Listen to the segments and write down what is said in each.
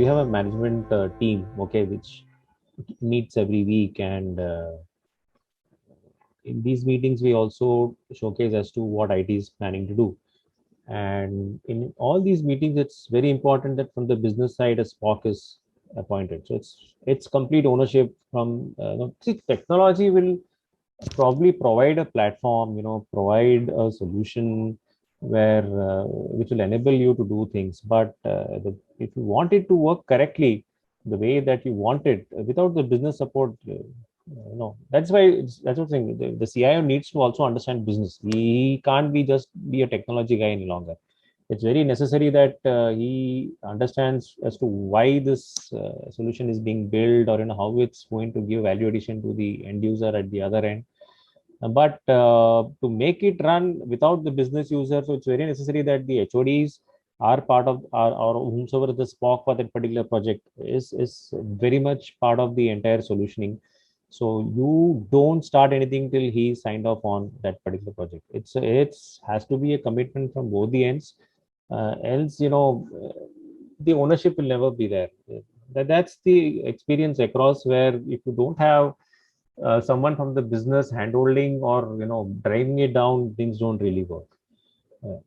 we have a management team, okay, which meets every week, and in these meetings we also showcase as to what IT is planning to do. And in all these meetings, it's very important that from the business side, a SPOC is appointed. So it's complete ownership from. See, technology will probably provide a platform, provide a solution where which will enable you to do things. But if you want it to work correctly, the way that you want it, without the business support, that's why that's what I'm saying. The CIO needs to also understand business. He can't be a technology guy any longer. It's very necessary that he understands as to why this solution is being built, or how it's going to give value addition to the end user at the other end. But to make it run without the business user, so it's very necessary that the HODs are part of, or whomsoever the SPOC for that particular project is very much part of the entire solutioning. So you don't start anything till he signed off on that particular project. It's has to be a commitment from both the ends. Else, the ownership will never be there. That's the experience across, where if you don't have someone from the business handholding or driving it down, things don't really work.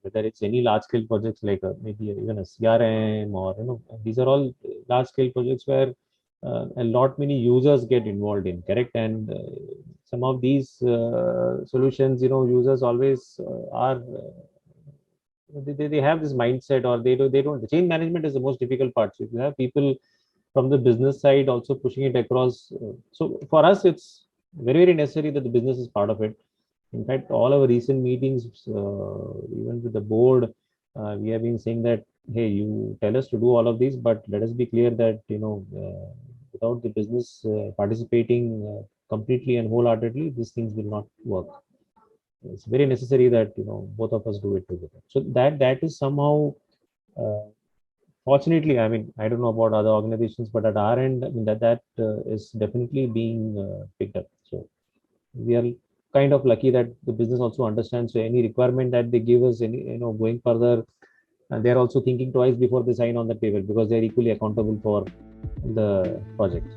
Whether it's any large scale projects like maybe even a CRM, or these are all large scale projects where a lot many users get involved in, correct? And some of these solutions, users always are they have this mindset, or they don't. The change management is the most difficult part. So if you have people from the business side also pushing it across, so for us it's very, very necessary that the business is part of it. In fact, all our recent meetings, even with the board, we have been saying that, hey, you tell us to do all of these, but let us be clear that without the business participating completely and wholeheartedly, these things will not work. It's very necessary that both of us do it together. So that is somehow, uh, fortunately, I mean, I don't know about other organizations, but at our end, I mean, that is definitely being picked up. So we are kind of lucky that the business also understands. So any requirement that they give us, any going further, and they're also thinking twice before they sign on the paper, because they're equally accountable for the project.